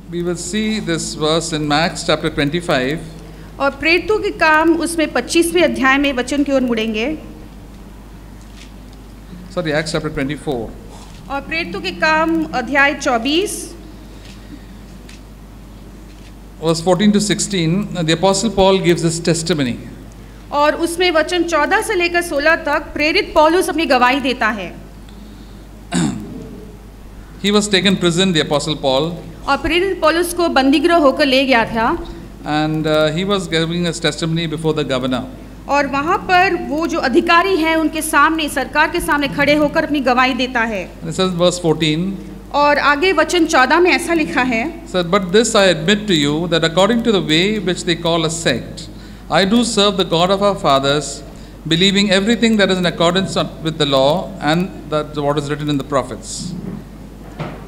We will see this verse in Acts chapter 25. और प्रेरितों के काम उसमें 25वें अध्याय में वचन की ओर मुड़ेंगे। Sorry, Acts chapter 24. और प्रेरितों के काम अध्याय 24 Verse 14 to 16, the Apostle Paul gives his testimony. और उसमें वचन 14 से लेकर 16 तक प्रेरित पौलुस अपनी गवाही देता है। He was taken prison, the Apostle Paul, और प्रेरित पौलुस को बंदीगृह होकर ले गया था and he was giving his testimony before the governor. और वहाँ पर वो जो अधिकारी हैं उनके सामने, सरकार के सामने खड़े होकर अपनी गवाही देता है। And it says verse 14, और आगे वचन 14 में ऐसा लिखा है, said, "But this I admit to you, that according to the way which they call a sect, I do serve the God of our fathers, believing everything that is in accordance with the law and that what is written in the prophets."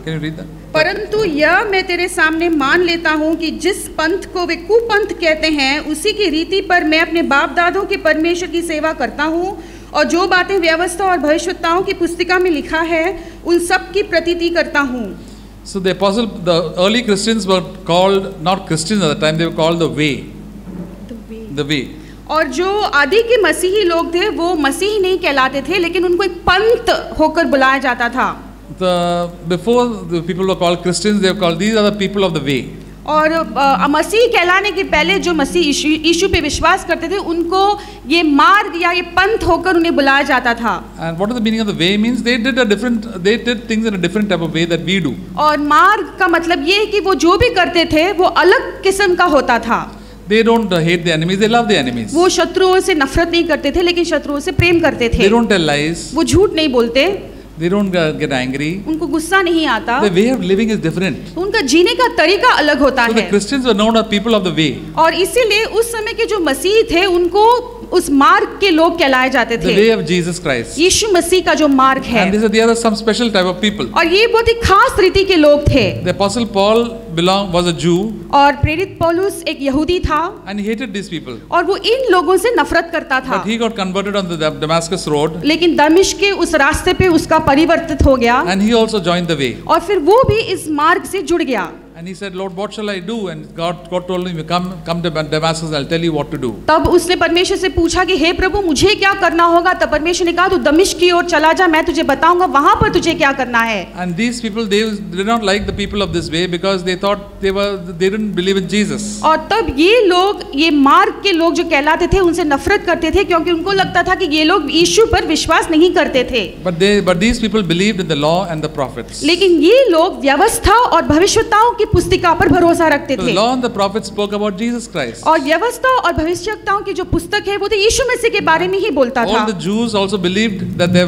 Can you read that? परंतु यह मैं तेरे सामने मान लेता हूँ कि जिस पंथ को वे कुपंथ कहते हैं उसी की रीति पर मैं अपने बाप दादों के परमेश्वर की सेवा करता हूँ, और जो बातें व्यवस्था और भविष्यवक्ताओं की पुस्तिका में लिखा है उन सब की प्रतीति करता हूँ। So the early Christians were called not Christians at the time; they were called the way. The way. और जो आदि के मसीही लोग थे वो मसीही नहीं कहलाते थे, लेकिन उनको एक पंथ होकर बुलाया जाता था। Before the people were called Christians, they were called, these are the people of the way. और मसीह कहलाने के पहले जो मसीह यीशु पे विश्वास करते थे उनको ये मार्ग या ये पंथ होकर उन्हें बुलाया जाता था। And what is the meaning of the way? Means they did things in a different type of way that we do. और मार्ग का मतलब ये है कि वो जो भी करते थे वो अलग किस्म का होता था। They don't hate the enemies; they love the enemies. वो शत्रुओं से नफरत नहीं करते थे, लेकिन शत्रुओं से प्रेम करते थे। They don't tell lies. वो झूठ नहीं बोलते। They don't get angry. उनको गुस्सा नहीं आता। The way of living is different. उनका जीने का तरीका अलग होता So है। the Christians were known as people of the way. और इसीलिए उस समय के जो मसीह थे उनको उस मार्ग के लोग कहलाए जाते थे। The way of Jesus Christ. यीशु मसीह का जो मार्ग है। And they are some special type of people. और ये बहुत ही खास रीति के लोग थे। The Apostle Paul was a Jew. और प्रेरित पौलुस एक यहूदी था। And he hated these people. और वो इन लोगों से नफरत करता था। But he got converted on the Damascus road. लेकिन दमिश्क के उस रास्ते पे उसका परिवर्तित हो गया। And he also joined the way. और फिर वो भी इस मार्ग से जुड़ गया। And he said, "Lord, what shall I do?" And God told him, "Come to Damascus, I'll tell you what to do." तब उसने परमेश्वर से पूछा कि हे प्रभु मुझे क्या करना होगा? तब परमेश्वर ने कहा तू दमिश्क की ओर चला जा, मैं तुझे बताऊंगा वहां पर तुझे क्या करना है। And these people, they did not like the people of this way because they thought they didn't believe in Jesus. और तब ये लोग, ये मार्ग के लोग जो कहलाते थे उनसे नफरत करते थे, क्योंकि उनको लगता था कि ये लोग यीशु पर विश्वास नहीं करते थे। But these people believed in the law and the prophets. लेकिन ये लोग व्यवस्था और भविष्यवक्ताओं की पुस्तिका पर भरोसा रखते The थे। law and the prophets spoke about Jesus Christ. और व्यवस्था और भविष्यवक्ताओं की जो पुस्तक है वो तो यीशु मसीह के बारे में ही बोलता था। All the Jews also believed that they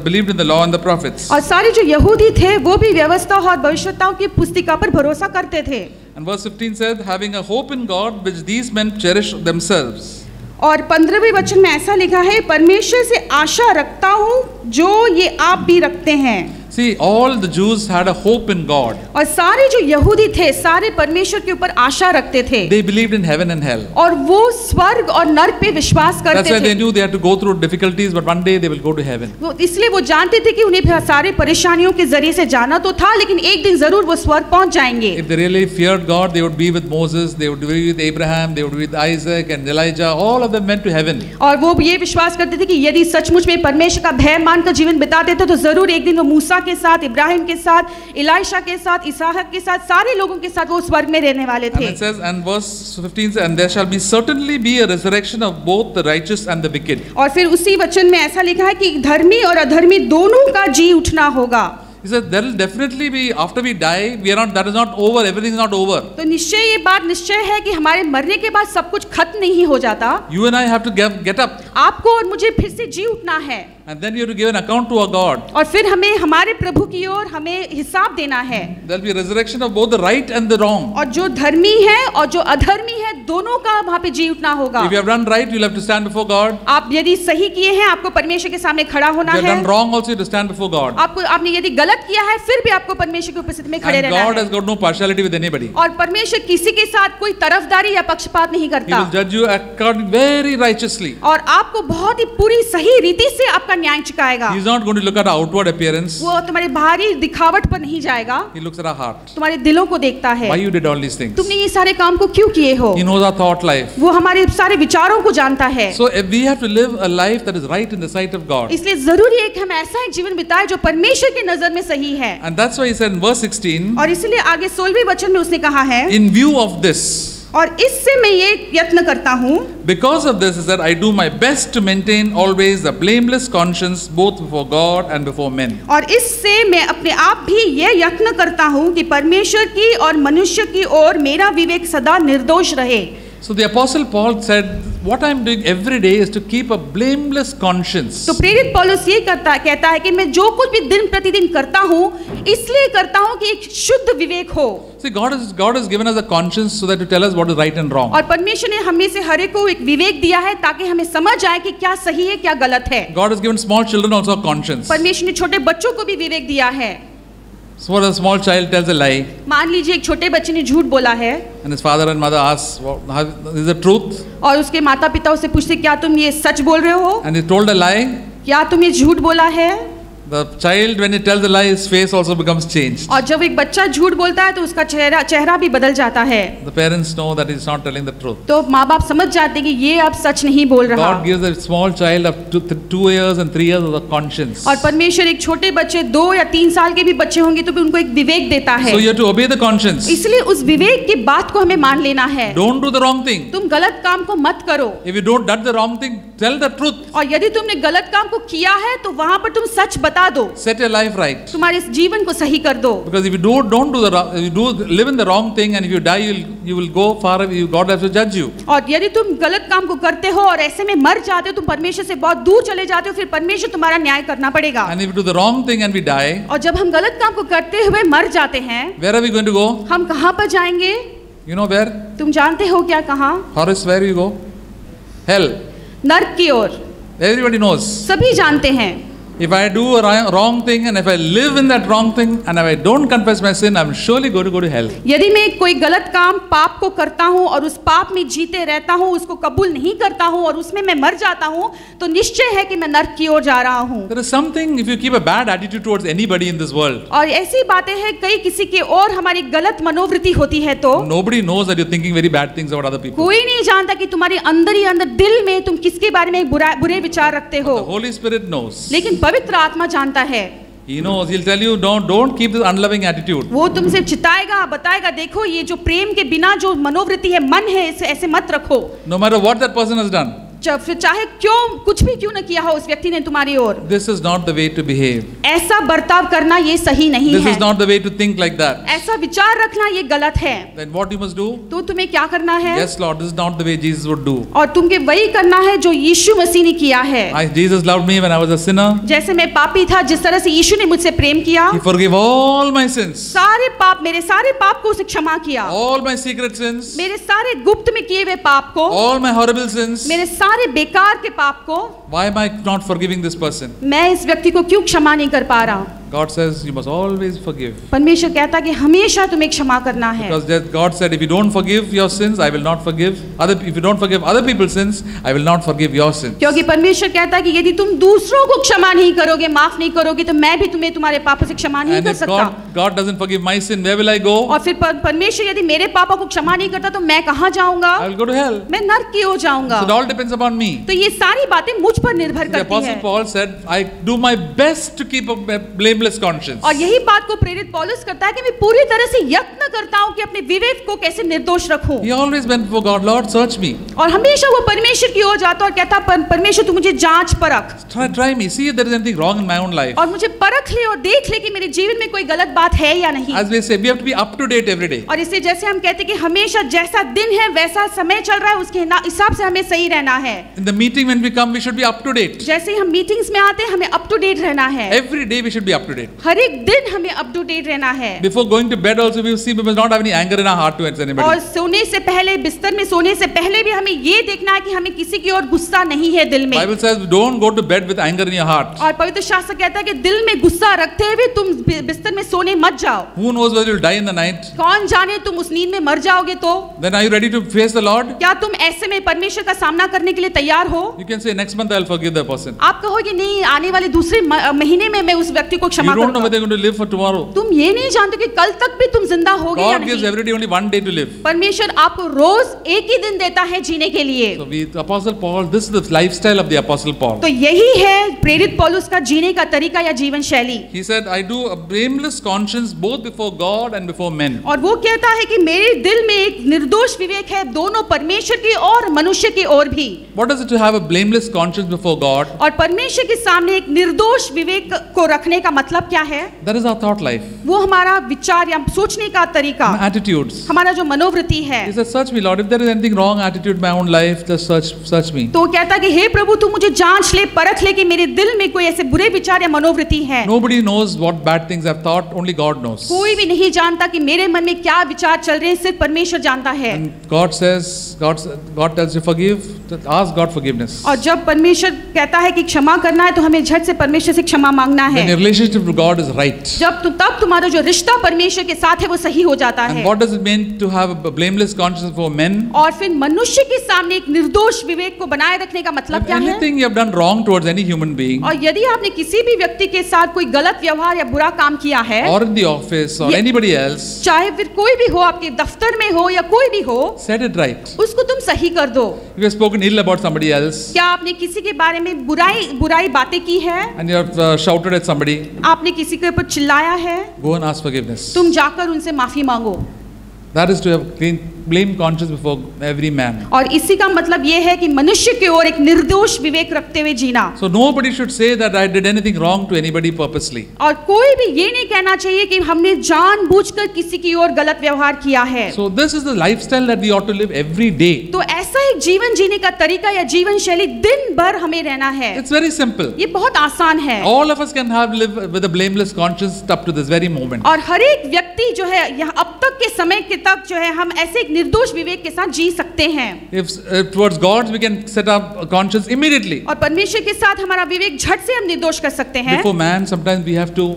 believed in the law and the prophets. और सारे जो यहूदी थे वो भी व्यवस्था और भविष्यवक्ताओं की पुस्तिका पर भरोसा करते थे। And verse 15 said, "Having a hope in God, which these men cherish themselves." और 15वें वचन में ऐसा लिखा है, परमेश्वर से आशा रखता हूँ जो ये आप भी रखते हैं। See, all the Jews had a hope in God. और सारे जो यहूदी थे सारे परमेश्वर के ऊपर आशा रखते थे। They believed in heaven and hell. और वो स्वर्ग और नरक पे विश्वास करते थे। That's why they knew they had to go through difficulties, but one day they will go to heaven. वो इसलिए वो जानते थे कि उन्हें सारे परेशानियों के जरिए से जाना तो था, लेकिन एक दिन जरूर वो स्वर्ग पहुंच जाएंगे। If they really feared God, they would be with Moses, they would be with Abraham, they would be with Isaac and Elijah. All of them went to heaven. और वो ये विश्वास करते थे कि यदि सचमुच में परमेश्वर का भय मानकर जीवन बिताते थे तो जरूर एक दिन वो मूसा के साथ, इब्राहिम के साथ, इलाइशा के साथ, इसहाक के साथ, सारे लोगों के साथ वो स्वर्ग में रहने वाले थे। And it says, and verse 15 says, "And there shall be certainly be a resurrection of both the righteous and the wicked." और फिर उसी वचन में ऐसा लिखा है कि धर्मी और अधर्मी दोनों का जी उठना होगा। He said, "There will definitely be, after we die, that is not over. Everything is not over." तो निश्चय ये बात निश्चय है कि हमारे मरने के बाद सब कुछ खत्म नहीं हो जाता। You and I have to get up. आपको और मुझे फिर से जी उठना है। And then you have to give an account to our God. और फिर हमें हमारे प्रभु की ओर हमें हिसाब देना है। There will be a resurrection of both the right and the wrong. और जो धर्मी है और जो अधर्मी है दोनों का वहाँ पे जी उठना होगा। If you have done right, you'll have to stand before God. आप यदि सही किए हैं आपको परमेश्वर के सामने खड़ा होना If you है। have done wrong, also you have to stand before God. आपने यदि गलत किया है फिर भी आपको परमेश्वर की उपस्थिति में खड़े And रहना God है। has got no partiality with anybody. और परमेश्वर किसी के साथ कोई तरफदारी या पक्षपात नहीं He करता। will judge you according very righteously. और आपको बहुत ही पूरी सही रीति से आपका आपका न्याय चुकाएगा। He's not going to look at our outward appearance. वो तुम्हारे बाहरी दिखावट पर नहीं जाएगा, He looks at our heart. तुम्हारे दिलों को देखता है। Why you did all these things? तुमने ये सारे काम को क्यों किए हो? He knows our thought life. वो हमारे सारे विचारों को जानता है। So if we have to live a life that is right in the sight of God. इसलिए जरूरी है कि हम ऐसा एक जीवन बिताएं जो परमेश्वर की नजर में सही है। And that's why he said in verse 16. और इसलिए आगे 16वें वचन में उसने कहा है, In view of this. और इससे मैं ये यत्न करता हूँ, Because of this is that I do my best to maintain always a blameless conscience both before God and before men. और इससे मैं अपने आप भी ये यत्न करता हूँ कि परमेश्वर की और मनुष्य की ओर मेरा विवेक सदा निर्दोष रहे। So the apostle Paul said, what I am doing every day is to keep a blameless conscience. तो प्रेरित पौलुस ये कहता है कि मैं जो कुछ भी दिन प्रतिदिन करता हूँ, इसलिए करता हूँ कि एक शुद्ध विवेक हो। See, God has given us a conscience so that to tell us what is right and wrong. और परमेश्वर ने हमें से हर एक को एक विवेक दिया है ताकि हमें समझ आए कि क्या सही है क्या गलत है। God has given small children also a conscience. परमेश्वर ने छोटे बच्चों को भी विवेक दिया है। So when a small child tells a lie, मान लीजिए एक छोटे बच्चे ने झूठ बोला है, and his father and mother ask, is it truth? और उसके माता पिता उससे पूछते क्या तुम ये सच बोल रहे हो? And he told a lie. क्या तुम ये झूठ बोला है? The child, when he tells a lie, his face also becomes changed. और जब एक बच्चा झूठ बोलता है तो उसका चेहरा भी बदल जाता है। The parents know that he is not telling the truth. तो माँ बाप समझ जाते हैं कि ये अब सच नहीं बोल रहा। God gives a small child of 2 years and 3 years of the conscience. और परमेश्वर एक छोटे बच्चे 2 या 3 साल के भी बच्चे होंगे तो भी उनको एक विवेक देता है। So you have to obey the conscience. इसलिए उस विवेक की बात को हमें मान लेना है। Don't do the wrong thing. तुम गलत काम को मत करो। If you don't do the wrong thing, tell the truth. और यदि तुमने गलत काम को किया है तो वहाँ पर तुम सच बता दो। Set your life right. तुम्हारे इस जीवन को सही कर दो। Because if you don't do the wrong, if you live in the wrong thing and if you die, you will go far away. God has to judge you. और यदि तुम गलत काम को करते हो और ऐसे में मर जाते हो, तुम परमेश्वर से बहुत दूर चले जाते हो, फिर परमेश्वर तुम्हारा न्याय करना पड़ेगा। And if you do the wrong thing and we die, और जब हम गलत काम को करते हुए मर जाते हैं, where are we going to go? हम कहाँ पर जाएंगे? You know where? तुम जानते हो क्या कहाँ? Horace, where you go? Hell. नर्क की ओर। Everybody knows. सभी जानते हैं। If I do a wrong thing and if I live in that wrong thing and if I don't confess my sin, I'm surely going to go to hell. यदि मैं कोई गलत काम पाप को करता हूँ और उस पाप में जीते रहता हूँ, उसको कबूल नहीं करता हूँ और उसमें मैं मर जाता हूँ, तो निश्चय है कि मैं नर्क की ओर जा रहा हूँ। There is something, if you keep a bad attitude towards anybody in this world, और ऐसी बातें हैं, कई किसी के और हमारी गलत मनोवृत्ति होती है तो nobody knows that you're thinking very bad things about other people. कोई नहीं जानता कि तुम्हारे अंदर ही अंदर दिल में तुम किसके बारे में बुरे विचार रखते हो। The Holy Spirit knows. लेकिन पवित्र आत्मा जानता है। He knows. He'll tell you, don't keep this unloving attitude. वो तुमसे चिताएगा, बताएगा, देखो ये जो प्रेम के बिना जो मनोवृत्ति है, मन है, इसे ऐसे मत रखो। No matter what that person has done. चाहे कुछ भी क्यों न किया हो उस व्यक्ति ने तुम्हारी ओर, This is not the way to behave. ऐसा बर्ताव करना ये सही नहीं This है। is not the way to think like that. ऐसा विचार रखना ये गलत है। Then what you must do? तो तुम्हें क्या करना है? Yes, Lord, this is not the way Jesus would do. और तुमके वही करना है जो यीशु मसीह ने किया है। Jesus loved me when I was a sinner. जैसे मैं पापी था, जिस तरह से यीशु ने मुझसे प्रेम किया, He forgave all my sins. सारे पाप, मेरे सारे पाप को उसने क्षमा किया। All my secret sins. मेरे सारे गुप्त में किए हुए पाप को, All my horrible sins. मेरे सारे बेकार के पाप को, Why am I not forgiving this person? मैं इस व्यक्ति को क्यों क्षमा नहीं कर पा रहा? God says you must always forgive. परमेश्वर कहता कि हमेशा तुम्हें क्षमा करना है। Because God said, if you don't forgive your sins, I will not forgive if you don't forgive other people's sins, I will not forgive your sins. क्योंकि परमेश्वर कहता है कि यदि तुम दूसरों को क्षमा नहीं करोगे, माफ नहीं करोगे, तो मैं भी तुम्हें तुम्हारे पापों से क्षमा नहीं And कर if सकता। God doesn't forgive my sin, where will I go? और फिर परमेश्वर यदि मेरे पापों को क्षमा नहीं करता तो मैं कहाँ जाऊंगा? I will go to hell. मैं नरक की ओर जाऊंगा। So it all depends upon me. तो ये सारी बातें मुझ पर निर्भर The करती Apostle हैं। Paul said, I do my best to keep a blameless conscience. और यही बात को प्रेरित पौलुस करता है कि मैं पूरी तरह से यत्न करता हूँ कि अपने विवेक को कैसे निर्दोष रखूं। He always went before God, Lord, search me. और हमेशा वो परमेश्वर की ओर जाता और कहता, परमेश्वर तू मुझे जांच परख। Try me, see if there is anything wrong in my own life. और मुझे परख ले और देख ले कि मेरे जीवन में कोई गलत बात है या नहीं। As we say, we have to be up to date every day. और इससे जैसे हम कहते हैं कि हमेशा जैसा दिन है वैसा समय चल रहा है, उसके हिसाब से हमें सही रहना है। In the meeting when we come, we should be up to date. जैसे ही हम मीटिंग्स में आते हैं, हमें अप टू डेट रहना है। Every day we should be up to to date. हर एक दिन हमें अप टू डेट रहना है। Before going to bed also we see we must not have any anger in our heart towards anybody. और सोने से पहले, बिस्तर में सोने से पहले भी हमें ये देखना है कि हमें किसी की ओर गुस्सा नहीं है दिल में। Bible says don't go to bed with anger in your heart. और पवित्र शास्त्र कहता है कि दिल में गुस्सा रखते हुए तुम बिस्तर में सोने मत जाओ। Who knows whether you'll die in the night? कौन जाने तुम उस नींद में मर जाओगे तो? Then are you ready to face the Lord? क्या तुम ऐसे में परमेश्वर का सामना करने के लिए तैयार हो? You can say next month I'll forgive the person. आप कहोगे नहीं, आने वाले दूसरे महीने में मैं उस व्यक्ति को क्षमा You don't know करूंगा। whether you're going to live for tomorrow. तुम ये नहीं जानते कि कल तक भी तुम जिंदा होगे या God gives नहीं। every day only one day to live. परमेश्वर आपको रोज एक ही दिन देता है जीने के लिए। So the Apostle Paul, this is the lifestyle of the Apostle Paul. तो यही है प्रेरित पौलुस का जीने का तरीका या जीवन शैली। He said, I do a blameless conscience both before God and before men. और वो कहता है कि मेरे दिल में एक निर्दोष विवेक है, दोनों परमेश्वर की और मनुष्य की ओर भी। What is it to have a blameless conscience before God? और परमेश्वर के सामने एक निर्दोष विवेक को रखने का मतलब क्या है? That is our thought life. वो हमारा विचार या सोचने का तरीका, Attitudes. हमारा जो मनोवृत्ति है। He said, search me, Lord. If there is anything wrong attitude in my own life, just search me. तो कहता है कि हे प्रभु तू मुझे जांच ले, परख ले कि मेरे दिल में कोई ऐसे बुरे विचार या मनोवृत्ति है। Nobody knows what bad things I've thought. Only God knows. कोई भी नहीं जानता कि मेरे मन में क्या विचार चल रहे हैं, सिर्फ परमेश्वर जानता है। And God says, God tells you forgive. Ask God forgiveness. और जब परमेश्वर कहता है कि क्षमा करना है तो हमें झट से परमेश्वर से क्षमा मांगना है। When your relationship with God is right. तब तुम्हारा जो रिश्ता परमेश्वर के साथ है वो सही हो जाता And है। what does it mean to have a blameless conscience for men? और फिर मनुष्य के सामने एक निर्दोष विवेक को बनाए रखने का मतलब If क्या है? anything you have done wrong towards any human being, और यदि आपने किसी भी व्यक्ति के साथ कोई गलत व्यवहार या बुरा काम किया है, or in the office or Ye- anybody else, चाहे फिर कोई भी हो, आपके दफ्तर में हो या कोई भी हो, set it right. उसको तुम सही कर दो। If you have spoken ill about somebody else क्या आपने किसी के बारे में बुराई बातें की है? and you have shouted at somebody, आपने किसी के ऊपर चिल्लाया है? go and ask forgiveness. तुम जाकर उनसे माफी मांगो। That is to have clean, blame conscience before every man. और इसी का मतलब ये है कि मनुष्य की ओर एक निर्दोष विवेक रखते हुए जीना। So nobody should say that I did anything wrong to anybody purposely. और कोई भी ये नहीं कहना चाहिए कि हमने जानबूझकर किसी की ओर गलत व्यवहार किया है। So this is the lifestyle that we ought to live every day. तो ऐसा एक जीवन जीने का तरीका या जीवन शैली दिन भर हमें रहना है। It's very simple. ये बहुत आसान है। All of us can live with a blameless conscience up to this very moment. और हर एक व्यक्ति जो है यहाँ अब तक के समय के तक जो है हम ऐसे एक निर्दोष विवेक के साथ जी सकते हैं। If towards God we can set up a conscience immediately. और परमेश्वर के साथ हमारा विवेक झट से हम निर्दोष कर सकते हैं। Before man, sometimes we have to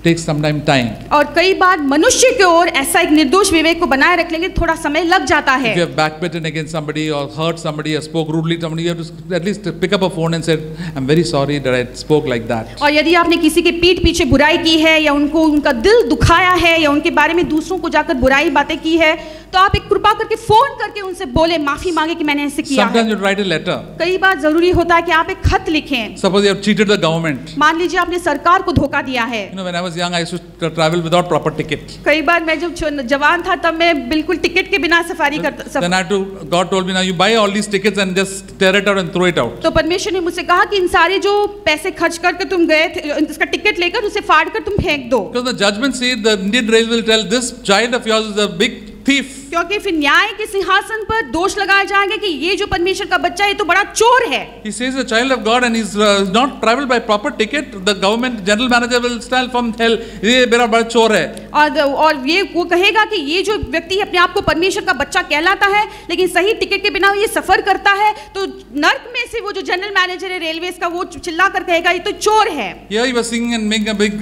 take some time. और कई बार मनुष्य की ओर ऐसा एक निर्दोष विवेक को बनाए रखने के लिए थोड़ा समय लग जाता है। If you have backbitten against somebody or hurt somebody or spoke rudely to somebody, you have to at least pick up a phone and say, I'm very sorry that I spoke like that. और यदि आपने किसी के पीठ पीछे बुराई की है या उनको उनका दिल दुखाया है या उनके बारे में दूसरों को जाकर बुराई बातें की है, तो आप एक कृपा करके फोन करके उनसे बोले, माफी मांगे कि मैंने ऐसे किया Sometimes है। you write a letter. कई बार जरूरी होता है कि आप एक खत लिखें। Suppose you have cheated the government. मान लीजिए आपने सरकार को धोखा दिया है। You know, when I was young, I used to travel without proper ticket. कई बार मैं जब जवान था तब मैं बिल्कुल टिकट के बिना सफारी करता। Then I had to, God told me, now you buy all these tickets and just tear it out and throw it out. तो परमेश्वर ने मुझसे कहा कि इन सारे जो पैसे खर्च करके तुम गए थे, इसका टिकट लेकर उसे फाड़ कर तुम फेंक दो। Because the judgment seat, the Indian Railway will tell this child of yours is a big thief. क्योंकि फिर न्याय के सिंहासन पर दोष लगाए जाएंगे कि ये जो परमेश्वर का बच्चा है ये तो बड़ा चोर है। He says a child of God and he's not traveled by proper ticket. The government general manager will tell from hell, ये मेरा बड़ा चोर है। और ये वो कहेगा कि ये जो व्यक्ति अपने आप को परमेश्वर का बच्चा कहलाता है लेकिन सही टिकट के बिना ये सफर करता है, तो नर्क में से वो जो जनरल मैनेजर है रेलवेज का वो चिल्ला कर कहेगा ये तो चोर है। Here he was singing and making a big,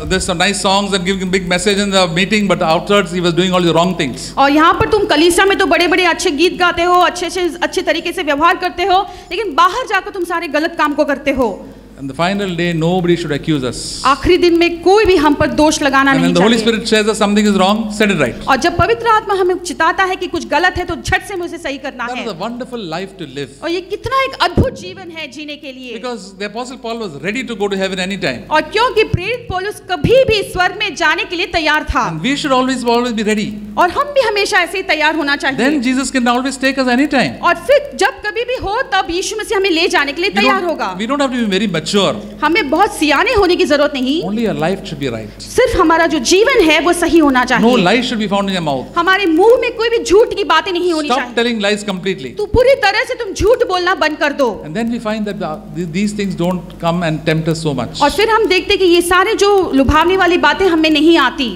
there's some nice songs and giving a big message in the meeting, but outwards he was doing all the wrong things. और यहाँ पर तुम कलीसिया में तो बड़े बड़े अच्छे गीत गाते हो, अच्छे तरीके से व्यवहार करते हो, लेकिन बाहर जाकर तुम सारे गलत काम को करते हो। And the final day, nobody should accuse us. आखिरी दिन में कोई भी हम पर दोष लगाना And नहीं when the Holy चाहिए। Spirit says that something is wrong, set it right. और जब पवित्र आत्मा हमें चिताता है कि कुछ गलत है तो झट से हमें उसे सही करना That है। is a wonderful life to live. और ये कितना एक अद्भुत जीवन है जीने के लिए। Because the Apostle Paul was ready to go to heaven anytime. और क्योंकि प्रेरित पौलुस कभी भी स्वर्ग में जाने के लिए तैयार था। And we should always be ready. और हम भी हमेशा ऐसे ही तैयार होना चाहिए। Then Jesus can always take us anytime. और फिर जब कभी भी हो तब यीशु मसीह हमें ले जाने के लिए तैयार होगा। We don't have to be very mature. हमें बहुत सियाने होने की जरूरत नहीं। Only our life should be right. सिर्फ हमारा जो जीवन है वो सही होना No चाहिए। lies should be found in your mouth. हमारे मुंह में कोई भी झूठ की बातें नहीं होनी Stop चाहिए। telling lies completely. तो पूरी तरह से तुम झूठ बोलना बंद कर दो। And then we find that these things don't come and tempt us so much. और फिर हम देखते कि ये सारे जो लुभावने वाली बातें हमें नहीं आती।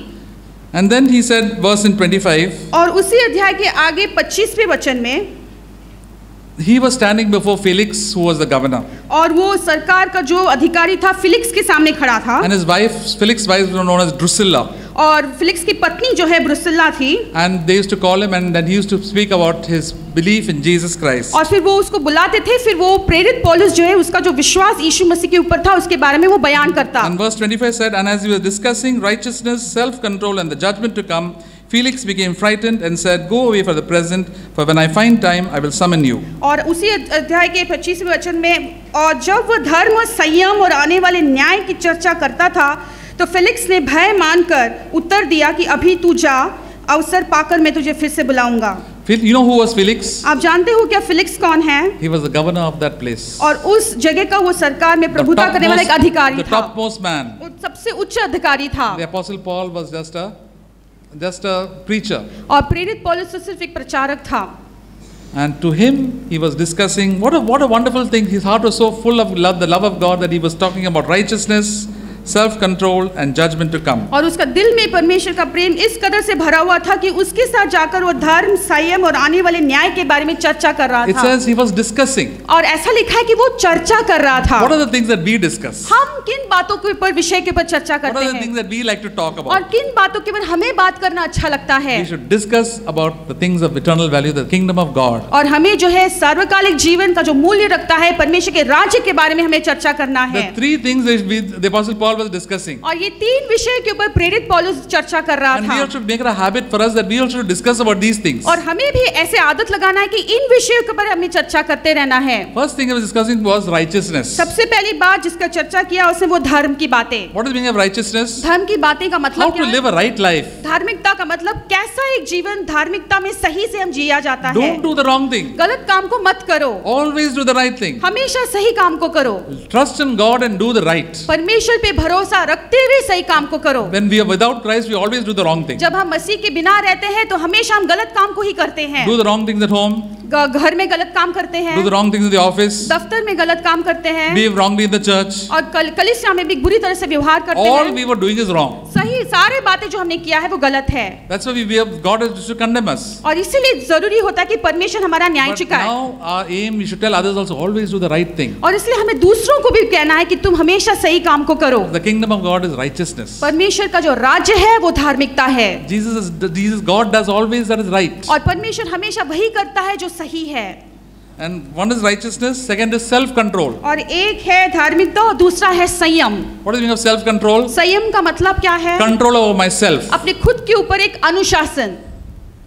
And then he said, verse in 25, और उसी अध्याय के आगे 25वें वचन में he was standing before Felix, who was the governor. और वो सरकार का जो अधिकारी था फिलिक्स के सामने खड़ा था। And his wife, Felix's wife was known as Drusilla. और फिलिक्स की पत्नी जो है ब्रुसिल्ला थी। And they used to call him, and then he used to speak about his belief in Jesus Christ. और फिर वो उसको बुलाते थे, फिर वो प्रेरित पौलुस जो है उसका जो विश्वास यीशु मसीह के ऊपर था उसके बारे में वो बयान करता। And verse 25 said, and as he was discussing righteousness, self-control, and the judgment to come, Felix became frightened and said, "Go away for the present, for when I find time, I will summon you." और उसी अध्याय के 25वें वचन में, और जब वह धर्म और संयम और आने वाले न्याय की चर्चा करता था, तो फेलिक्स ने भय मानकर उत्तर दिया कि अभी तू जा, अवसर पाकर मैं तुझे फिर से बुलाऊंगा। You know who was Felix? आप जानते हो क्या फिलिक्स कौन है? He was the governor of that place. और उस जगह का वो सरकार में प्रभुता करने वाला एक अधिकारी The था। topmost man. वो सबसे उच्च अधिकारी था। The Apostle Paul was just a preacher. और प्रेरित पौलुस तो सिर्फ एक प्रचारक था। And to him, he was discussing what a wonderful thing. His heart was so full of love, the love of God, that he was talking about righteousness, self-control, and judgment to come. और उसका दिल में परमेश्वर का प्रेम इस कदर से भरा हुआ था कि उसके साथ जाकर वो धर्म, संयम और आने वाले न्याय के बारे में चर्चा कर रहा It था। says he was discussing. और ऐसा लिखा है कि वो चर्चा कर रहा था। What are the things that we discuss? हम किन बातों के ऊपर, विषय के ऊपर चर्चा What करते are the हैं things that we like to talk और about? किन बातों के ऊपर हमें बात करना अच्छा लगता है। We should discuss about the things of eternal value, the kingdom of God. और हमें जो है सार्वकालिक जीवन का जो मूल्य रखता है, परमेश्वर के राज्य के बारे में हमें चर्चा करना है। The three things that the Apostle Paul was discussing. और ये तीन विषय के ऊपर प्रेरित पौलुस चर्चा कर रहा And we था। also should make it a habit for us that we also should discuss about these things. और हमें भी ऐसे आदत लगाना है कि इन विषयों के ऊपर हमें चर्चा करते रहना है। First thing I was discussing was righteousness. सबसे पहली बात जिसका चर्चा किया उसने वो धर्म की बातें। What is the meaning of righteousness? धर्म की बातें का How मतलब to क्या है? live a right life. धार्मिकता का मतलब कैसा एक जीवन धार्मिकता में सही से हम जिया जाता है। Don't do the wrong thing. गलत काम को मत करो, Always do the right thing. हमेशा सही काम को करो। Trust in God and do the right. परमेश्वर पे भरोसा रखते हुए सही काम को करो। When we are without Christ, we always do the wrong thing. जब हम मसीह के बिना रहते हैं तो हमेशा हम गलत काम को ही करते हैं। Do the wrong things at home. घर में गलत काम करते हैं, Do the wrong things in the office. दफ्तर में गलत काम करते हैं, Behave wrongly in the church. और कलीसिया में भी बुरी तरह से व्यवहार करते All हैं। we were doing is wrong. सही सारे बातें जो हमने किया है वो गलत है। That's why God has to condemn us. और इसीलिए जरूरी होता है कि परमेश्वर हमारा न्याय But चुकाए। now our aim, we should tell others also, always do the right thing. और इसलिए हमें दूसरों को भी कहना है कि तुम हमेशा सही काम को करो। The kingdom of God is righteousness. परमेश्वर का जो राज्य है वो धार्मिकता है। God does always that is right. और परमेश्वर हमेशा वही करता है जो सही है। And one is righteousness, second is self-control. और एक है धार्मिकता और दूसरा है संयम। What is the meaning of self-control? संयम का मतलब क्या है? Control over myself. अपने खुद के ऊपर एक अनुशासन।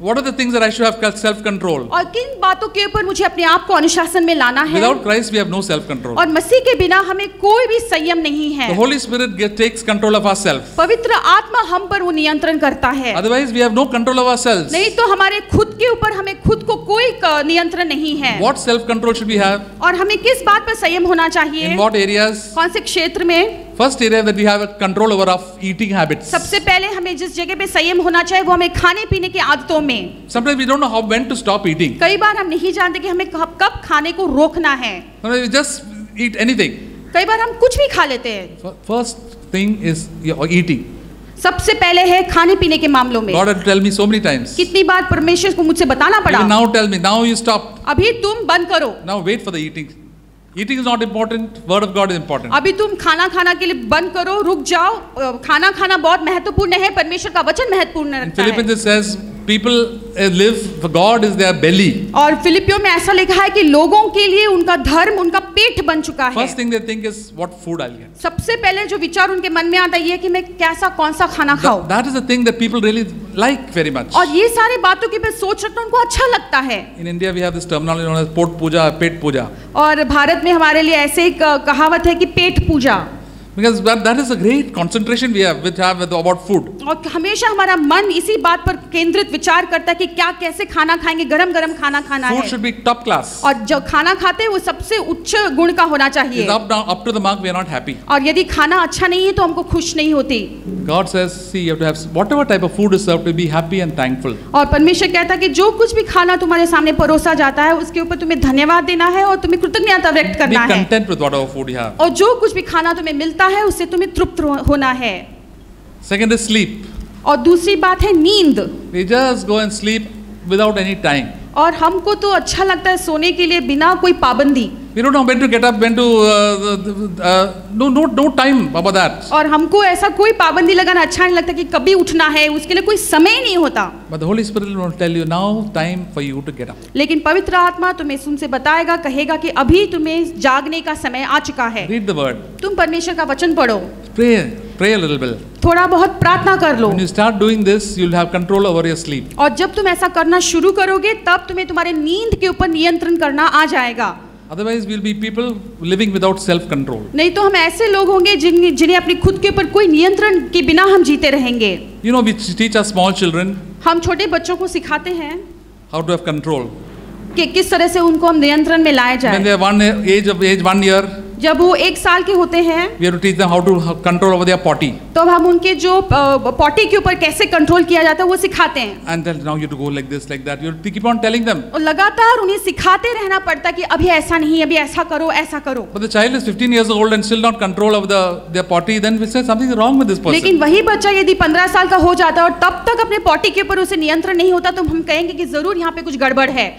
What are the things that I should have self-control? और किन बातों के ऊपर मुझे अपने आप को अनुशासन में लाना है। Without Christ, we have no self-control. और मसीह के बिना हमें कोई भी संयम नहीं है। The Holy Spirit takes control of ourselves. पवित्र आत्मा हम पर वो नियंत्रण करता है। Otherwise, we have no control of ourselves. नहीं तो हमारे खुद के ऊपर हमें खुद को कोई नियंत्रण नहीं है। What self-control should we have? और हमें किस बात पर संयम होना चाहिए? In what areas? कौन से क्षेत्र में? First area that we have a control over our eating habits. सबसे पहले हमें जिस जगह पे संयम होना चाहिए वो हमें खाने पीने की आदतों में। Sometimes we don't know when to stop eating. कई बार हम नहीं जानते कि हमें कब खाने को रोकना है। Sometimes we just eat anything. कई बार हम कुछ भी खा लेते हैं। First thing is eating. सबसे पहले है खाने पीने के मामलों में। God had to tell me so many times. कितनी बार परमेश्वर को मुझसे बताना पड़ा। Even now tell me, now you stop. अभी तुम बंद करो। Now wait for the eating. Eating is not important. Word of God is important. अभी तुम खाना खाना के लिए बंद करो, रुक जाओ। खाना खाना बहुत महत्वपूर्ण है, परमेश्वर का वचन महत्वपूर्ण In रखता है। Philippians it says, people live for God is their belly. और फिलिपियों में ऐसा लिखा है कि लोगों के लिए उनका धर्म उनका पेट बन चुका है। First thing they think is what food I'll get. सबसे पहले जो विचार उनके मन में आता है ये कि मैं कैसा कौन सा खाना खाऊं। That is the thing that people really like very much. और ये सारे बातों के पे सोच रखना उनको अच्छा लगता है। In India we have this terminology known as pot puja, pet puja. और भारत में हमारे लिए ऐसे एक कहावत है कि पेट पूजा। Because that is a great concentration we have about food. और हमेशा हमारा मन इसी बात पर केंद्रित विचार करता है कि क्या कैसे खाना खाएंगे, गरम गरम खाना खाना Food है। should be top class. और जो खाना खाते हैं वो सबसे उच्च गुण का होना चाहिए। If up to the mark, we are not happy. और यदि खाना अच्छा नहीं है तो हमको खुश नहीं होती। God says, see, you have to have whatever type of food is served to be happy and thankful. और परमेश्वर कहता है कि जो कुछ भी खाना तुम्हारे सामने परोसा जाता है उसके ऊपर तुम्हें धन्यवाद देना है और तुम्हें कृतज्ञता व्यक्त Be करना है। content with whatever food you have. और जो कुछ भी खाना तुम्हें मिलता है उससे तुम्हें तृप्त होना है। Second is sleep. और दूसरी बात है नींद। We just go and sleep without any time. और हमको तो अच्छा लगता है सोने के लिए बिना कोई पाबंदी। We don't know when to get up, when to no time about that. और हमको ऐसा कोई पाबंदी लगाना अच्छा नहीं लगता कि कभी उठना है, उसके लिए कोई समय नहीं होता। But the Holy Spirit will tell you now time for you to get up. लेकिन पवित्र आत्मा तुम्हें तुमसे बताएगा, कहेगा कि अभी तुम्हें जागने का समय आ चुका है। Read the word. तुम परमेश्वर का वचन पढ़ो। Pray a little bit. थोड़ा बहुत प्रार्थना कर लो। When you start doing this, you'll have control over your sleep. और जब तुम ऐसा करना शुरू करोगे तब तुम्हें तुम्हारे नींद के ऊपर नियंत्रण करना आ जाएगा। Otherwise, we'll be people living without self-control. नहीं तो हम ऐसे लोग होंगे जिन्हें अपनी खुद के ऊपर कोई नियंत्रण के बिना हम जीते रहेंगे। You know, we teach our small children हम छोटे बच्चों को सिखाते हैं how to have control. कि किस तरह से उनको हम नियंत्रण में लाए When जाए। they are age 1 year, जब वो 1 साल के होते हैं we have to teach them how to have control over their potty. तो हम उनके जो पॉटी के ऊपर कैसे कंट्रोल किया जाता है वो सिखाते हैं। And tell now you have to go like this, like that. You have to keep on telling them. और लगातार उन्हें सिखाते रहना पड़ता है कि अभी ऐसा नहीं, अभी ऐसा करो, ऐसा करो। But the child is 15 years old and still not control over their potty, then we say something is wrong with this person. लेकिन वही बच्चा यदि 15 साल का हो जाता है और तब तक अपने पॉटी के ऊपर उसे नियंत्रण नहीं होता तो हम कहेंगे कि जरूर यहाँ पे कुछ गड़बड़ है।